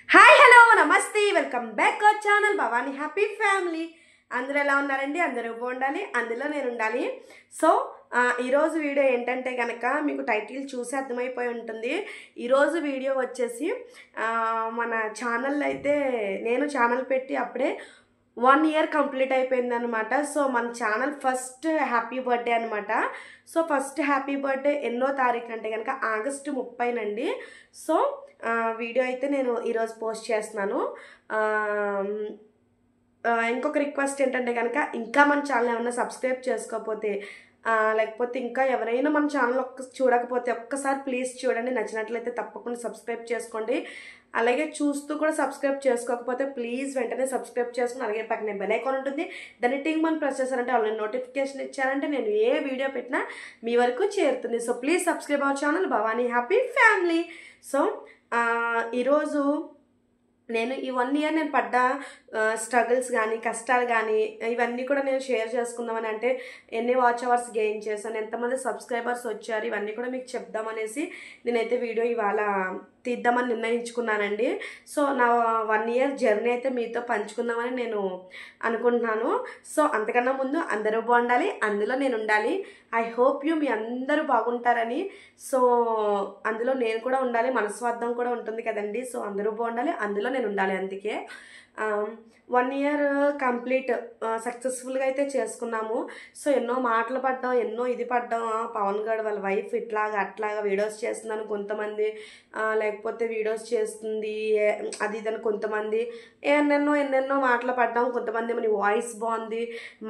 Hi hello నమస్తే welcome back our channel Bhavani happy family. అందరూ ఎలా ఉన్నారండి? అందరూ బాగుండాలి, అందులో నేను ఉండాలి. సో ఈరోజు వీడియో ఏంటంటే కనుక మీకు టైటిల్ చూసి అర్థమైపోయి ఉంటుంది. ఈరోజు వీడియో వచ్చేసి మన ఛానల్ అయితే నేను ఛానల్ పెట్టి అప్పుడే 1 year కంప్లీట్ అయిపోయింది అనమాట. సో మన ఛానల్ ఫస్ట్ హ్యాపీ బర్త్డే అనమాట. సో ఫస్ట్ హ్యాపీ బర్త్డే ఎన్నో తారీఖు అంటే కనుక ఆగస్టు 30నండి. సో వీడియో అయితే నేను ఈరోజు పోస్ట్ చేస్తున్నాను. ఇంకొక రిక్వెస్ట్ ఏంటంటే కనుక ఇంకా మన ఛానల్ ఏమన్నా సబ్స్క్రైబ్ చేసుకోకపోతే లేకపోతే ఇంకా ఎవరైనా మన ఛానల్ చూడకపోతే ఒక్కసారి ప్లీజ్ చూడండి. నచ్చినట్లయితే తప్పకుండా సబ్స్క్రైబ్ చేసుకోండి. అలాగే చూస్తూ కూడా సబ్స్క్రైబ్ చేసుకోకపోతే ప్లీజ్ వెంటనే సబ్స్క్రైబ్ చేసుకుని అలాగే పక్కనే బెల్ ఐకాన్ ఉంటుంది, దాన్ని టింగ్ మని ప్రెస్ చేశారంటే ఆల్రెడీ నోటిఫికేషన్ ఇచ్చారంటే నేను ఏ వీడియో పెట్టినా మీ వరకు చేరుతుంది. So please subscribe our channel Bhavani happy family. So ఈరోజు నేను ఈ 1 year నేను పడ్డ స్ట్రగుల్స్ కానీ కష్టాలు కానీ ఇవన్నీ కూడా నేను షేర్ చేసుకుందామని, అంటే ఎన్ని వాచ్ అవర్స్ గెయిన్ చేశాను, ఎంతమంది సబ్స్క్రైబర్స్ వచ్చారు, ఇవన్నీ కూడా మీకు చెప్దామనేసి నేనైతే వీడియో ఇవాళ తీద్దామని నిర్ణయించుకున్నానండి. సో నా 1 year జర్నీ అయితే మీతో పంచుకుందామని నేను అనుకుంటున్నాను. సో అంతకన్నా ముందు అందరూ బాగుండాలి, అందులో నేను ఉండాలి. ఐ హోప్ యూ మీ అందరూ బాగుంటారని. సో అందులో నేను కూడా ఉండాలి, మనస్వార్థం కూడా ఉంటుంది కదండి. సో అందరూ బాగుండాలి, అందులో నేను ఉండాలి. అందుకే 1 year కంప్లీట్ సక్సెస్ఫుల్గా అయితే చేసుకున్నాము. సో ఎన్నో మాటలు పడ్డాం, ఎన్నో ఇది పడ్డాం. పవన్ గారు వాళ్ళ వైఫ్ ఇట్లాగా అట్లాగా వీడియోస్ చేస్తున్నాను కొంతమంది, లేకపోతే వీడియోస్ చేస్తుంది అది ఇదని కొంతమంది, ఎన్నెన్నో మాటలు పడ్డాం. కొంతమంది మన వాయిస్ బాగుంది,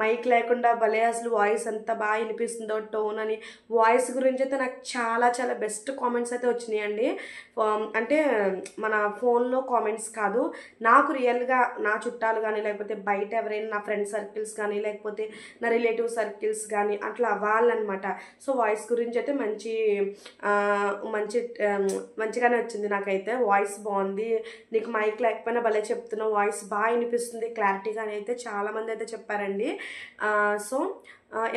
మైక్ లేకుండా భలే అసలు వాయిస్ ఎంత బాగా వినిపిస్తుందో టోన్ అని. వాయిస్ గురించి అయితే నాకు చాలా చాలా బెస్ట్ కామెంట్స్ అయితే వచ్చినాయండి. అంటే మన ఫోన్లో కామెంట్స్ కాదు, నాకు రియల్గా నా చుట్టాలు కానీ లేకపోతే బయట ఎవరైనా నా ఫ్రెండ్ సర్కిల్స్ కానీ లేకపోతే నా రిలేటివ్ సర్కిల్స్ కానీ అట్లా వాళ్ళనమాట. సో వాయిస్ గురించి అయితే మంచిగానే వచ్చింది. నాకైతే వాయిస్ బాగుంది, నీకు మైక్ లేకపోయినా భలే చెప్తున్నావు, వాయిస్ బాగా వినిపిస్తుంది క్లారిటీగానే అయితే చాలామంది అయితే చెప్పారండి. సో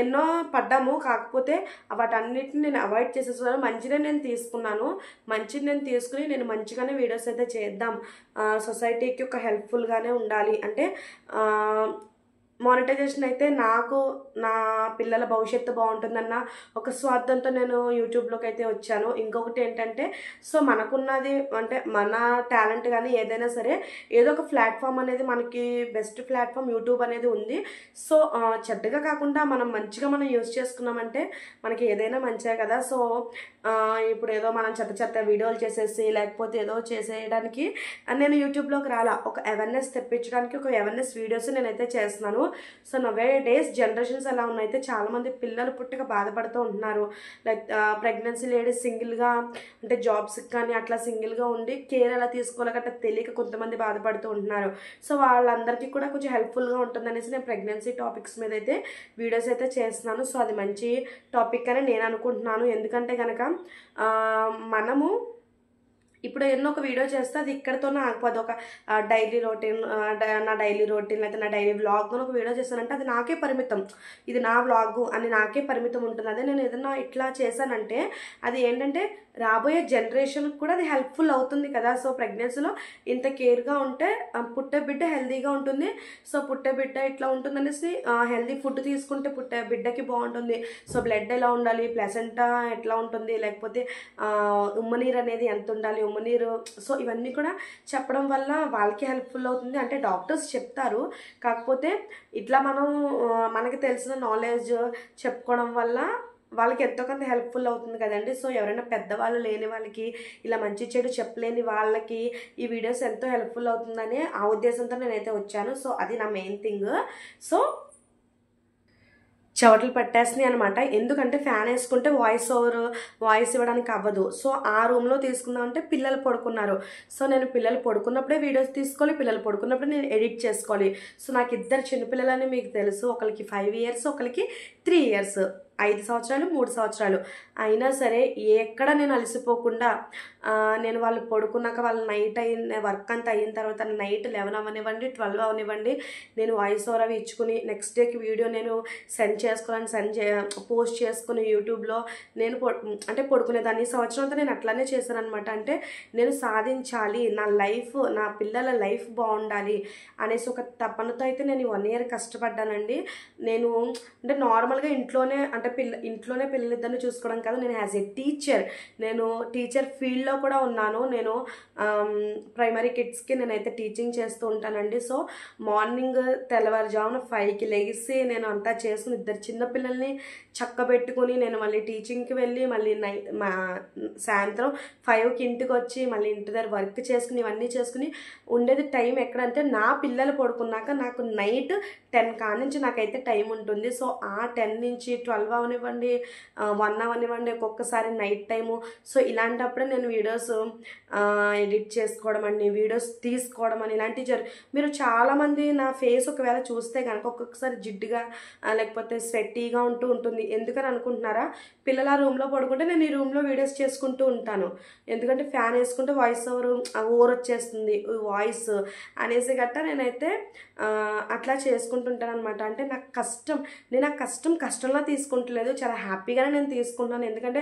ఎన్నో పడ్డాము, కాకపోతే వాటన్నిటిని నేను అవాయిడ్ చేసేసాను. మంచిగా నేను తీసుకున్నాను, మంచిని నేను తీసుకుని నేను మంచిగానే వీడియోస్ అయితే చేద్దాం, సొసైటీకి ఒక హెల్ప్ఫుల్గానే ఉండాలి. అంటే మానిటైజేషన్ అయితే నాకు నా పిల్లల భవిష్యత్తు బాగుంటుందన్న ఒక స్వార్థంతో నేను యూట్యూబ్లోకి అయితే వచ్చాను. ఇంకొకటి ఏంటంటే సో మనకున్నది అంటే మన టాలెంట్ కానీ ఏదైనా సరే ఏదో ఒక ప్లాట్ఫామ్ అనేది మనకి బెస్ట్ ప్లాట్ఫామ్ యూట్యూబ్ అనేది ఉంది. సో చెడ్డగా కాకుండా మనం మంచిగా మనం యూజ్ చేసుకున్నామంటే మనకి ఏదైనా మంచిదే కదా. సో ఇప్పుడు ఏదో మనం చెత్త వీడియోలు చేసేసి లేకపోతే ఏదో చేసేయడానికి నేను యూట్యూబ్లోకి రాలా, ఒక అవేర్నెస్ తెప్పించడానికి ఒక అవేర్నెస్ వీడియోస్ నేనైతే చేస్తున్నాను. సో నవే డేస్ జనరేషన్స్ ఎలా ఉన్నాయితే చాలామంది పిల్లలు పుట్టక బాధపడుతూ ఉంటున్నారు. లైక్ ప్రెగ్నెన్సీ లేడీస్ సింగిల్గా అంటే జాబ్స్కి కానీ అట్లా సింగిల్గా ఉండి కేర్ ఎలా తీసుకోవాలంటే తెలియక కొంతమంది బాధపడుతూ ఉంటున్నారు. సో వాళ్ళందరికీ కూడా కొంచెం హెల్ప్ఫుల్గా ఉంటుందనేసి నేను ప్రెగ్నెన్సీ టాపిక్స్ మీద అయితే వీడియోస్ అయితే చేస్తున్నాను. సో అది మంచి టాపిక్ అని నేను అనుకుంటున్నాను. ఎందుకంటే కనుక మనము ఇప్పుడు ఎన్నో ఒక వీడియో చేస్తే అది ఇక్కడితోనే ఆగిపోదు. ఒక డైలీ రొటీన్, నా డైలీ రొటీన్ లేకపోతే నా డైలీ వ్లాగ్ అని ఒక వీడియో చేశానంటే అది నాకే పరిమితం, ఇది నా వ్లాగు అని నాకే పరిమితం ఉంటుంది. అదే నేను ఏదన్నా ఇట్లా చేశానంటే అది ఏంటంటే రాబోయే జనరేషన్కి కూడా అది హెల్ప్ఫుల్ అవుతుంది కదా. సో ప్రెగ్నెన్సీలో ఇంత కేర్గా ఉంటే పుట్టే బిడ్డ హెల్తీగా ఉంటుంది. సో పుట్టే బిడ్డ ఇట్లా ఉంటుంది అనేసి హెల్తీ ఫుడ్ తీసుకుంటే పుట్టే బిడ్డకి బాగుంటుంది. సో బ్లడ్ ఎలా ఉండాలి, ప్లసెంటా ఎట్లా ఉంటుంది, లేకపోతే ఉమ్మనీరు అనేది ఎంత ఉండాలి, ఉమ్మనీరు. సో ఇవన్నీ కూడా చెప్పడం వల్ల వాళ్ళకి హెల్ప్ఫుల్ అవుతుంది. అంటే డాక్టర్స్ చెప్తారు, కాకపోతే ఇట్లా మనకి తెలిసిన నాలెడ్జ్ చెప్పుకోవడం వల్ల వాళ్ళకి ఎంతో కొంత హెల్ప్ఫుల్ అవుతుంది కదండి. సో ఎవరైనా పెద్దవాళ్ళు లేని వాళ్ళకి ఇలా మంచి చెడు చెప్పలేని వాళ్ళకి ఈ వీడియోస్ ఎంతో హెల్ప్ఫుల్ అవుతుందని ఆ ఉద్దేశంతో నేనైతే వచ్చాను. సో అది నా మెయిన్ థింగ్. సో చెవటలు పట్టేస్తున్నాయి అనమాట. ఎందుకంటే ఫ్యాన్ వేసుకుంటే వాయిస్ ఇవ్వడానికి అవ్వదు. సో ఆ రూమ్లో తీసుకుందామంటే పిల్లలు పడుకున్నారు. సో నేను పిల్లలు పడుకున్నప్పుడే వీడియోస్ తీసుకోవాలి, పిల్లలు పడుకున్నప్పుడే నేను ఎడిట్ చేసుకోవాలి. సో నాకు 2 చిన్నపిల్లలని మీకు తెలుసు, ఒకరికి 5 years ఒకరికి 3 years. 5 సంవత్సరాలు 3 సంవత్సరాలు అయినా సరే ఎక్కడ నేను అలసిపోకుండా నేను వాళ్ళు పడుకున్నాక వాళ్ళు నైట్ అయిన వర్క్ అంతా అయిన తర్వాత నైట్ 11 అవనివ్వండి 12 అవనివ్వండి నేను వాయిస్ ఓవర్ అవి ఇచ్చుకుని నెక్స్ట్ డేకి వీడియో నేను పోస్ట్ చేసుకుని యూట్యూబ్లో నేను అంటే పడుకునేదాన్ని. ఈ సంవత్సరం అంతా నేను అట్లానే చేశాను అనమాట. అంటే నేను సాధించాలి, నా లైఫ్ నా పిల్లల లైఫ్ బాగుండాలి అనేసి ఒక తపనతో అయితే నేను 1 year కష్టపడ్డానండి. నేను అంటే నార్మల్గా ఇంట్లోనే అంటే ఇంట్లోనే పిల్లలిద్దరిని చూసుకోవడం కాదు, నేను యాజ్ ఏ టీచర్ ఫీల్డ్లో కూడా ఉన్నాను. నేను ప్రైమరీ కిడ్స్కి నేనైతే టీచింగ్ చేస్తూ ఉంటానండి. సో మార్నింగ్ తెల్లవారుజామున 5కి లెగిసి నేను అంతా చేసుకుని 2 చిన్నపిల్లల్ని చక్కబెట్టుకుని నేను మళ్ళీ టీచింగ్కి వెళ్ళి మళ్ళీ సాయంత్రం 5కి ఇంటికి వచ్చి మళ్ళీ ఇంటి దగ్గర వర్క్ చేసుకుని ఇవన్నీ చేసుకుని ఉండేది టైం ఎక్కడంటే నా పిల్లలు పడుకున్నాక నాకు నైట్ 10 కానించి నాకైతే టైం ఉంటుంది. సో ఆ 10 నుంచి 12 అవనివ్వండి 1 అవనివ్వండి ఒక్కొక్కసారి నైట్ టైము. సో ఇలాంటప్పుడే నేను వీడియోస్ ఎడిట్ చేసుకోవడం అని వీడియోస్ తీసుకోవడం అని ఇలాంటివి మీరు చాలామంది నా ఫేస్ ఒకవేళ చూస్తే కనుక ఒక్కొక్కసారి జిడ్డుగా లేకపోతే స్వెట్టీగా ఉంటుంది. ఎందుకని అనుకుంటున్నారా? పిల్లల రూమ్లో పడుకుంటే నేను ఈ రూమ్లో వీడియోస్ చేసుకుంటూ ఉంటాను. ఎందుకంటే ఫ్యాన్ వేసుకుంటే వాయిస్ ఓవర్ వచ్చేస్తుంది వాయిస్ అనేసి గట్టా నేనైతే అట్లా చేసుకుంటుంటాను అనమాట. అంటే నాకు కష్టం, నేను ఆ కష్టంలా తీసుకుంటలేదు, చాలా హ్యాపీగానే నేను తీసుకుంటున్నాను. ఎందుకంటే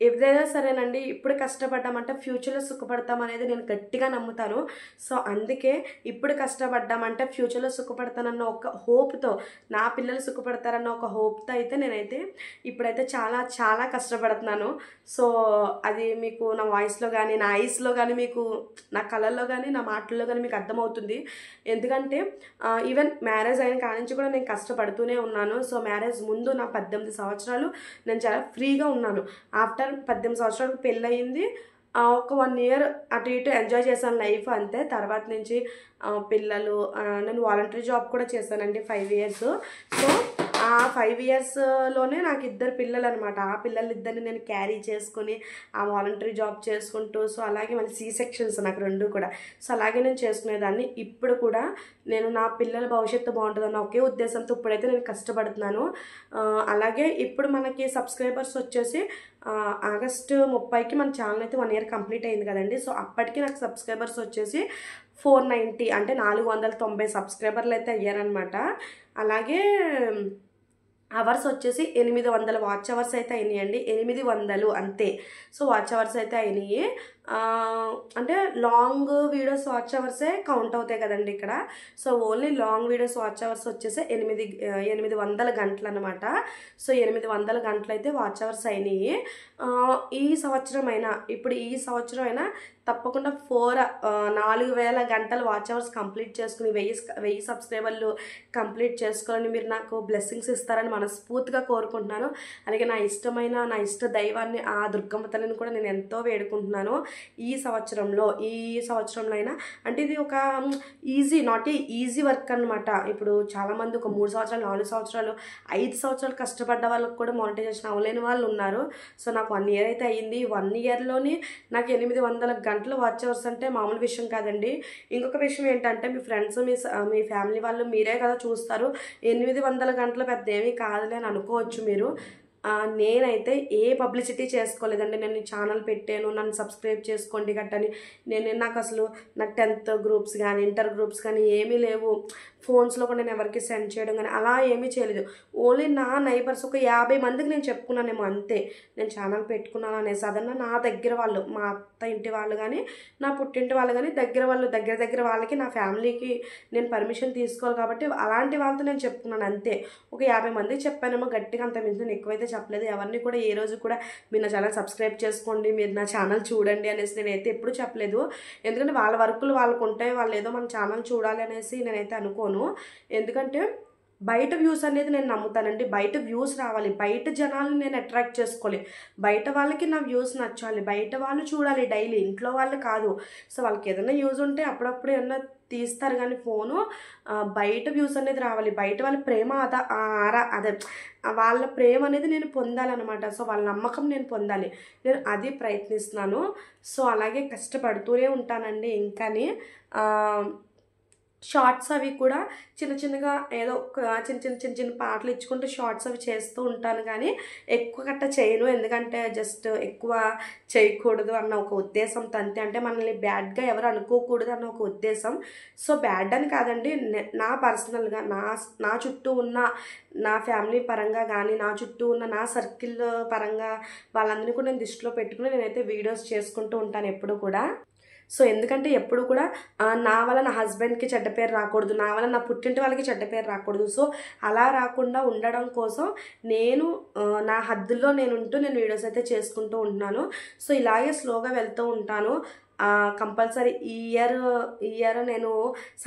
ఏదైనా సరేనండి ఇప్పుడు కష్టపడ్డామంటే ఫ్యూచర్లో సుఖపడతాం అనేది నేను గట్టిగా నమ్ముతాను. సో అందుకే ఇప్పుడు కష్టపడ్డామంటే ఫ్యూచర్లో సుఖపడతానన్న ఒక హోప్తో, నా పిల్లలు సుఖపడతారన్న ఒక హోప్తో అయితే నేనైతే ఇప్పుడైతే చాలా చాలా కష్టపడుతున్నాను. సో అది మీకు నా వాయిస్లో కానీ నా ఐస్లో కానీ మీకు నా కళల్లో కానీ నా మాటల్లో కానీ మీకు అర్థమవుతుంది. ఎందుకంటే ఈవెన్ మ్యారేజ్ అయిన కాడి నుంచి కూడా నేను కష్టపడుతూనే ఉన్నాను. సో మ్యారేజ్ ముందు నా 18 సంవత్సరాలు నేను చాలా ఫ్రీగా ఉన్నాను. ఆఫ్టర్ 18 సంవత్సరాలకు పెళ్ళయింది, ఒక 1 year అటు ఇటు ఎంజాయ్ చేశాను లైఫ్ అంతే. తర్వాత నుంచి పిల్లలు, నేను వాలంటరీ జాబ్ కూడా చేశానండి 5 years. సో ఆ 5 yearsలోనే నాకు 2 పిల్లలు అనమాట. ఆ పిల్లలిద్దరిని నేను క్యారీ చేసుకుని ఆ వాలంటరీ జాబ్ చేసుకుంటూ, సో అలాగే మళ్ళీ సెక్షన్స్ నాకు 2 కూడా. సో అలాగే నేను చేసుకునేదాన్ని. ఇప్పుడు కూడా నేను నా పిల్లల భవిష్యత్తు బాగుంటుందన్న ఒకే ఉద్దేశంతో ఇప్పుడైతే నేను కష్టపడుతున్నాను. అలాగే ఇప్పుడు మనకి సబ్స్క్రైబర్స్ వచ్చేసి ఆగస్టు 30కి మన ఛానల్ అయితే 1 year కంప్లీట్ అయింది కదండి. సో అప్పటికి నాకు సబ్స్క్రైబర్స్ వచ్చేసి 490 అంటే 490 సబ్స్క్రైబర్లు అయితే అయ్యారనమాట. అలాగే అవర్స్ వచ్చేసి 800 వాచ్ అవర్స్ అయితే అయినాయండి. 800 అంతే. సో వాచ్ అవర్స్ అయితే అయినాయి. అంటే లాంగ్ వీడియోస్ వాచ్ అవర్సే కౌంట్ అవుతాయి కదండి ఇక్కడ. So only long videos watch hours వచ్చేసి 800 గంటలు అనమాట. సో 800 గంటలు అయితే వాచ్ అవర్స్ అయినాయి. ఈ సంవత్సరం అయినా తప్పకుండా 4000 గంటలు వాచ్ అవర్స్ కంప్లీట్ చేసుకుని 1000 సబ్స్క్రైబర్లు కంప్లీట్ చేసుకోవాలని మీరు నాకు బ్లెస్సింగ్స్ ఇస్తారని మనస్ఫూర్తిగా కోరుకుంటున్నాను. అలాగే నా ఇష్ట దైవాన్ని ఆ దుర్గమ్మ తల్లిని కూడా నేను ఎంతో వేడుకుంటున్నాను. ఈ సంవత్సరంలో అయినా అంటే ఇది ఒక నాట్ ఈజీ వర్క్ అనమాట. ఇప్పుడు చాలామంది ఒక 3 సంవత్సరాలు 4 సంవత్సరాలు 5 సంవత్సరాలు కష్టపడ్డ వాళ్ళకి కూడా మానిటైజేషన్ అవ్వలేని వాళ్ళు ఉన్నారు. సో నాకు 1 year అయితే అయ్యింది. 1 yearలోని నాకు 800 గంటలు వాచ్ అవర్స్ అంటే మామూలు విషయం కాదండి. ఇంకొక విషయం ఏంటంటే మీ ఫ్రెండ్స్ మీ ఫ్యామిలీ వాళ్ళు మీరే కదా చూస్తారు. 800 గంటలు పెద్ద ఏమీ కాదులే అని అనుకోవచ్చు మీరు. నేనైతే ఏ పబ్లిసిటీ చేసుకోలేదండి. నేను ఛానల్ పెట్టాను, నన్ను సబ్స్క్రైబ్ చేసుకోండి గట్టని. నాకు 10th గ్రూప్స్ కానీ ఇంటర్ గ్రూప్స్ కానీ ఏమీ లేవు. ఫోన్స్లో కూడా నేను ఎవరికి సెండ్ చేయడం కానీ అలా ఏమీ చేయలేదు. ఓన్లీ నా నైబర్స్ ఒక 50 మందికి నేను చెప్పుకున్నానేమో అంతే, నేను ఛానల్ పెట్టుకున్నాను అనేసి. అదన్నా నా దగ్గర వాళ్ళు, మా అత్త ఇంటి వాళ్ళు కానీ నా పుట్టింటి వాళ్ళు కానీ దగ్గర వాళ్ళకి, నా ఫ్యామిలీకి నేను పర్మిషన్ తీసుకోవాలి కాబట్టి అలాంటి వాళ్ళతో నేను చెప్పుకున్నాను అంతే. ఒక 50 మందికి చెప్పానేమో గట్టిగా, అంత మించి ఎక్కువైతే చెప్పలేదు. ఎవరిని కూడా ఏ రోజు కూడా మీరు నా ఛానల్ సబ్స్క్రైబ్ చేసుకోండి, మీరు నా ఛానల్ చూడండి అనేసి నేనైతే ఎప్పుడు చెప్పలేదు. ఎందుకంటే వాళ్ళ వర్కులు వాళ్ళకు ఉంటాయి, వాళ్ళు ఏదో మన ఛానల్ చూడాలి అనేసి నేనైతే అనుకోను. ఎందుకంటే బయట వ్యూస్ అనేది నేను నమ్ముతానండి. బయట వ్యూస్ రావాలి, బయట జనాలను నేను అట్రాక్ట్ చేసుకోవాలి, బయట వాళ్ళకి నా వ్యూస్ నచ్చాలి, బయట వాళ్ళు చూడాలి డైలీ, ఇంట్లో వాళ్ళు కాదు. సో వాళ్ళకి ఏదైనా యూజ్ ఉంటే అప్పుడప్పుడు ఏమన్నా తీస్తారు కానీ ఫోను, బయట వ్యూస్ అనేది రావాలి, బయట వాళ్ళ ప్రేమ అదే వాళ్ళ ప్రేమ అనేది నేను పొందాలన్నమాట. సో వాళ్ళ నమ్మకం నేను పొందాలి, నేను అది ప్రయత్నిస్తున్నాను. సో అలాగే కష్టపడుతూనే ఉంటానండి. ఇంకాని షార్ట్స్ అవి కూడా చిన్న చిన్నగా ఏదో చిన్న పాటలు ఇచ్చుకుంటూ షార్ట్స్ అవి చేస్తూ ఉంటాను, కానీ ఎక్కువ గట్ట చేయను. ఎందుకంటే జస్ట్ ఎక్కువ చేయకూడదు అన్న ఒక ఉద్దేశంతో అంతే. అంటే మనల్ని బ్యాడ్గా ఎవరు అనుకోకూడదు అన్న ఒక ఉద్దేశం. సో బ్యాడ్ అని కాదండి, నా పర్సనల్గా నా చుట్టూ ఉన్న నా ఫ్యామిలీ పరంగా కానీ, నా చుట్టూ ఉన్న నా సర్కిల్ పరంగా వాళ్ళందరినీ కూడా నేను దృష్టిలో పెట్టుకుని నేనైతే వీడియోస్ చేసుకుంటూ ఉంటాను ఎప్పుడు కూడా. సో ఎందుకంటే ఎప్పుడు కూడా నా వల్ల నా హస్బెండ్కి చెడ్డ పేరు రాకూడదు, నా వల్ల నా పుట్టింటి వాళ్ళకి చెడ్డ పేరు రాకూడదు. సో అలా రాకుండా ఉండడం కోసం నేను నా హద్దుల్లో నేను వీడియోస్ అయితే చేసుకుంటూ ఉంటున్నాను. సో ఇలాగే స్లోగా వెళ్తూ ఉంటాను. కంపల్సరీ ఈ ఇయర్ నేను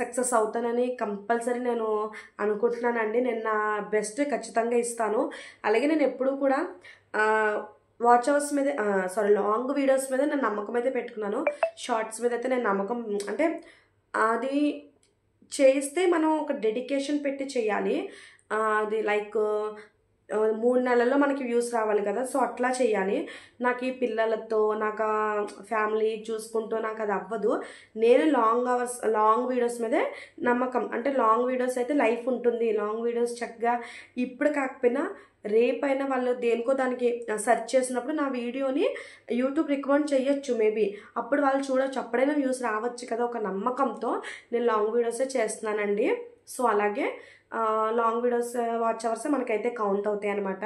సక్సెస్ అవుతానని కంపల్సరీ నేను అనుకుంటున్నానండి. నేను నా బెస్ట్ ఖచ్చితంగా ఇస్తాను. అలాగే నేను ఎప్పుడూ కూడా వాచ్ అవర్స్ మీద లాంగ్ వీడియోస్ మీద నేను నమ్మకం అయితే పెట్టుకున్నాను. షార్ట్స్ మీద అయితే నేను నమ్మకం, అంటే అది చేస్తే మనం ఒక డెడికేషన్ పెట్టి చేయాలి. అది లైక్ 3 నెలల్లో మనకి వ్యూస్ రావాలి కదా, సో అట్లా చేయాలి. నాకు ఈ పిల్లలతో నాకు ఫ్యామిలీ చూసుకుంటూ నాకు అది అవ్వదు. నేను లాంగ్ వీడియోస్ మీదే నమ్మకం. అంటే లాంగ్ వీడియోస్ అయితే లైఫ్ ఉంటుంది. లాంగ్ వీడియోస్ చక్కగా ఇప్పుడు కాకపోయినా రేపైనా వాళ్ళు దేనికో దానికి సెర్చ్ చేసినప్పుడు నా వీడియోని యూట్యూబ్ రికమెండ్ చేయొచ్చు మేబీ, అప్పుడు వాళ్ళు చూడొచ్చు, అప్పుడైనా వ్యూస్ రావచ్చు కదా ఒక నమ్మకంతో నేను లాంగ్ వీడియోసే చేస్తున్నానండి. సో అలాగే లాంగ్ వీడియోస్ వాచ్ అవర్స్ మనకైతే కౌంట్ అవుతాయి అన్నమాట.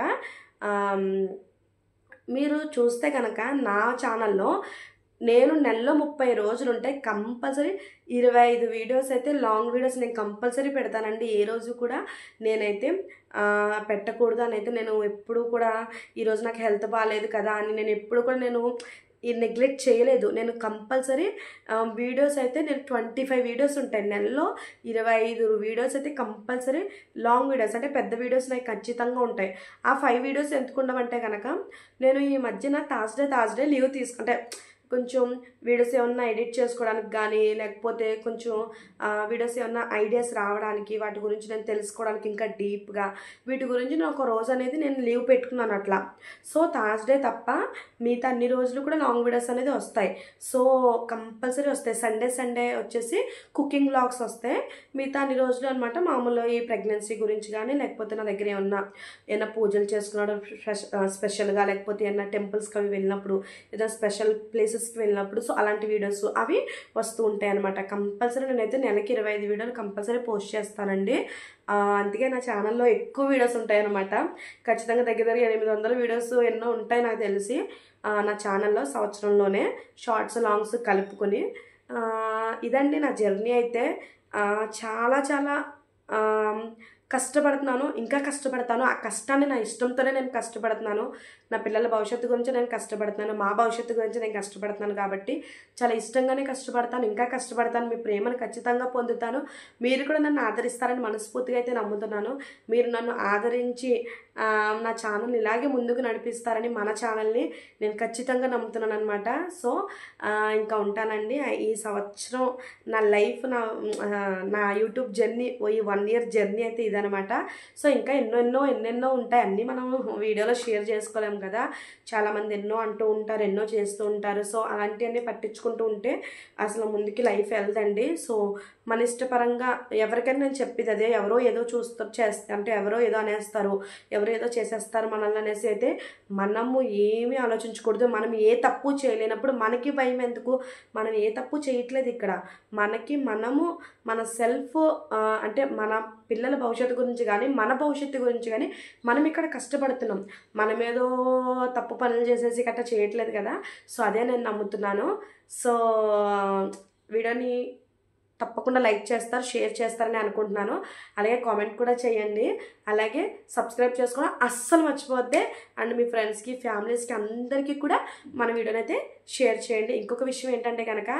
మీరు చూస్తే కనుక నా ఛానల్లో నేను నెలలో 30 రోజులు ఉంటాయి, కంపల్సరీ 25 వీడియోస్ అయితే లాంగ్ వీడియోస్ నేను కంపల్సరీ పెడతానండి. ఏ రోజు కూడా నేనైతే పెట్టకూడదు అని అయితే నేను ఎప్పుడు కూడా, ఈరోజు నాకు హెల్త్ బాగాలేదు కదా అని నేను ఎప్పుడు కూడా నేను నెగ్లెక్ట్ చేయలేదు. నేను కంపల్సరీ వీడియోస్ అయితే నేను 25 వీడియోస్ ఉంటాయి నెలలో. 25 వీడియోస్ అయితే కంపల్సరీ లాంగ్ వీడియోస్, అంటే పెద్ద వీడియోస్ నాకు ఖచ్చితంగా ఉంటాయి. ఆ 5 వీడియోస్ ఎందుకు ఉండవంటే కనుక నేను ఈ మధ్యన థర్స్డే లీవ్ తీసుకుంటే కొంచెం వీడియోస్ ఏమన్నా ఎడిట్ చేసుకోవడానికి కానీ, లేకపోతే కొంచెం వీడియోస్ ఏమన్నా ఐడియాస్ రావడానికి, వాటి గురించి నేను తెలుసుకోవడానికి ఇంకా డీప్గా, వీటి గురించి నేను ఒక రోజు అనేది నేను లీవ్ పెట్టుకున్నాను అట్లా. సో థర్స్డే తప్ప మిగతా అన్ని రోజులు కూడా లాంగ్ వీడియోస్ అనేది వస్తాయి. సో కంపల్సరీ వస్తాయి. సండే వచ్చేసి కుకింగ్ వ్లాగ్స్ వస్తాయి. మిగతా అన్ని రోజులు అనమాట మామూలు ఈ ప్రెగ్నెన్సీ గురించి కానీ, లేకపోతే నా దగ్గర ఏమన్నా పూజలు చేసుకున్నాడు స్పెషల్గా, లేకపోతే ఏమన్నా టెంపుల్స్కి అవి వెళ్ళినప్పుడు, ఏదైనా స్పెషల్ ప్లేసెస్కి వెళ్ళినప్పుడు, సో అలాంటి వీడియోస్ అవి వస్తూ ఉంటాయి అనమాట. కంపల్సరీ నేనైతే నెలకి 25 వీడియోలు కంపల్సరీ పోస్ట్ చేస్తానండి. అందుకే నా ఛానల్లో ఎక్కువ వీడియోస్ ఉంటాయన్నమాట. ఖచ్చితంగా దగ్గర 800 వీడియోస్ ఎన్నో ఉంటాయి నాకు తెలిసి నా ఛానల్లో సంవత్సరంలోనే, షార్ట్స్ లాంగ్స్ కలుపుకొని. ఇదండి నా జర్నీ అయితే. చాలా కష్టపడుతున్నాను, ఇంకా కష్టపడతాను. ఆ కష్టాన్ని నా ఇష్టంతోనే నేను కష్టపడుతున్నాను. నా పిల్లల భవిష్యత్తు గురించి నేను కష్టపడుతున్నాను, మా భవిష్యత్తు గురించి నేను కష్టపడుతున్నాను కాబట్టి చాలా ఇష్టంగానే కష్టపడతాను, ఇంకా కష్టపడతాను. మీ ప్రేమను ఖచ్చితంగా పొందుతాను. మీరు కూడా నన్ను ఆదరిస్తారని మనస్ఫూర్తిగా అయితే నమ్ముతున్నాను. మీరు నన్ను ఆదరించి నా ఛానల్ని ఇలాగే ముందుకు నడిపిస్తారని, మన ఛానల్ని నేను ఖచ్చితంగా నమ్ముతున్నాను అనమాట. సో ఇంకా ఉంటానండి. ఈ సంవత్సరం నా లైఫ్, నా యూట్యూబ్ జర్నీ, ఈ 1 ఇయర్ జర్నీ అయితే ఇదనమాట. సో ఇంకా ఎన్నెన్నో ఉంటాయి. అన్నీ మనం వీడియోలో షేర్ చేసుకోలేము కదా. చాలామంది ఎన్నో అంటూ ఉంటారు, ఎన్నో చేస్తూ ఉంటారు. సో అలాంటివన్నీ పట్టించుకుంటూ ఉంటే అసలు ముందుకి లైఫ్ వెళ్దండి. సో మన ఇష్టపరంగా ఎవరికైనా నేను చెప్పేది అదే. ఎవరో ఏదో అంటే ఎవరో ఏదో అనేస్తారు, ఎవరో ఏదో చేసేస్తారు మనల్ని అనేసి అయితే మనము ఏమీ ఆలోచించకూడదు. మనం ఏ తప్పు చేయలేనప్పుడు మనకి భయం ఎందుకు? మనం ఏ తప్పు చేయట్లేదు ఇక్కడ. మనము మన సెల్ఫ్, అంటే మన పిల్లల భవిష్యత్తు గురించి కానీ, మన భవిష్యత్తు గురించి కానీ మనం ఇక్కడ కష్టపడుతున్నాం. మనమేదో తప్పు పనులు చేసేసి గట్రా చేయట్లేదు కదా. సో అదే నేను నమ్ముతున్నాను. సో వీడియోని తప్పకుండా లైక్ చేస్తారు, షేర్ చేస్తారని అనుకుంటున్నాను. అలాగే కామెంట్ కూడా చేయండి. అలాగే సబ్స్క్రైబ్ చేసుకోవడం అస్సలు మర్చిపోద్దే. అండ్ మీ ఫ్రెండ్స్కి, ఫ్యామిలీస్కి అందరికీ కూడా మన వీడియోని అయితే షేర్ చేయండి. ఇంకొక విషయం ఏంటంటే కనుక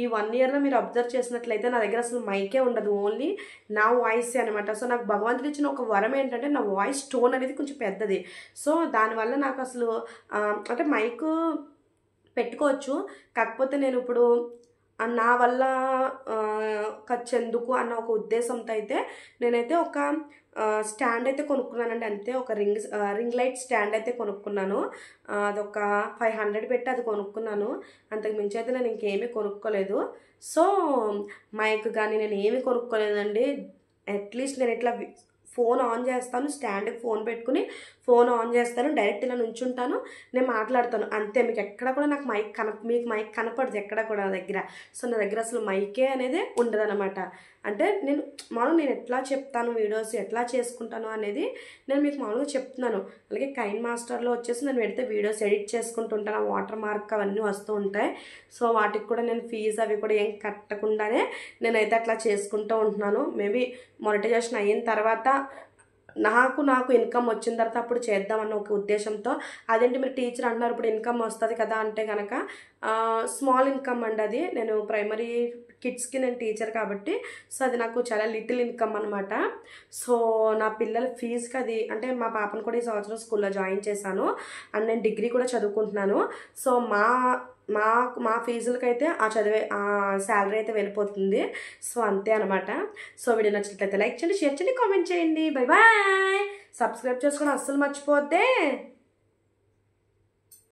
ఈ 1 ఇయర్లో మీరు అబ్జర్వ్ చేసినట్లయితే నా దగ్గర అసలు మైకే ఉండదు, ఓన్లీ నా వాయిసే అనమాట. సో నాకు భగవంతుడు ఇచ్చిన ఒక వరం ఏంటంటే నా వాయిస్ టోన్ అనేది కొంచెం పెద్దది. సో దానివల్ల నాకు అసలు అంటే మైక్ పెట్టుకోవచ్చు, కాకపోతే నేను ఇప్పుడు నా వల్ల ఖర్చు ఎందుకు అన్న ఒక ఉద్దేశంతో అయితే నేనైతే ఒక స్టాండ్ అయితే కొనుక్కున్నానండి. అంతే, ఒక రింగ్ లైట్ స్టాండ్ అయితే కొనుక్కున్నాను. అదొక 500 పెట్టి అది కొనుక్కున్నాను. అంతకు మించి అయితే నేను ఇంకేమీ కొనుక్కోలేదు. సో మైక్ కానీ నేను ఏమి కొనుక్కోలేదండి. అట్లీస్ట్ నేను ఇట్లా ఫోన్ ఆన్ చేస్తాను, స్టాండ్కి ఫోన్ పెట్టుకుని ఫోన్ ఆన్ చేస్తాను, డైరెక్ట్ ఇలా నుంచుంటాను, నేను మాట్లాడతాను అంతే. మీకు ఎక్కడ కూడా నాకు మీకు మైక్ కనపడదు ఎక్కడ కూడా నా దగ్గర. సో నా దగ్గర అసలు మైకే అనేది ఉండదన్నమాట. అంటే నేను ఎట్లా చెప్తాను వీడియోస్ ఎట్లా చేసుకుంటాను అనేది నేను మీకు మామూలుగా చెప్తున్నాను. అలాగే కైన్ మాస్టర్లో వచ్చేసి నేను పెడితే వీడియోస్ ఎడిట్ చేసుకుంటుంటాను, వాటర్ మార్క్ అవన్నీ వస్తూ ఉంటాయి. సో వాటికి కూడా నేను ఫీజు అవి కూడా ఏం కట్టకుండానే నేనైతే అట్లా చేసుకుంటూ ఉంటున్నాను. మేబీ మానిటైజేషన్ అయిన తర్వాత నాకు ఇన్కమ్ వచ్చిన తర్వాత అప్పుడు చేద్దామన్న ఒక ఉద్దేశంతో. అదేంటి మీరు టీచర్ అంటున్నారు ఇప్పుడు ఇన్కమ్ వస్తుంది కదా అంటే కనుక స్మాల్ ఇన్కమ్ అండి అది. నేను ప్రైమరీ కిడ్స్కి నేను టీచర్ కాబట్టి సో అది నాకు చాలా లిటిల్ ఇన్కమ్ అనమాట. సో నా పిల్లల ఫీజుకి అది అంటే మా పాపను కూడా ఈ సంవత్సరం స్కూల్లో జాయిన్ చేశాను అండ్ నేను డిగ్రీ కూడా చదువుకుంటున్నాను. సో మా ఫీజులకైతే ఆ శాలరీ అయితే వెళ్ళిపోతుంది. సో అంతే అనమాట. సో వీడియో నచ్చినట్లయితే లైక్ చేయండి, షేర్ చేయండి, కామెంట్ చేయండి. Bye bye. సబ్స్క్రైబ్ చేసుకోవడం అస్సలు మర్చిపోద్దే.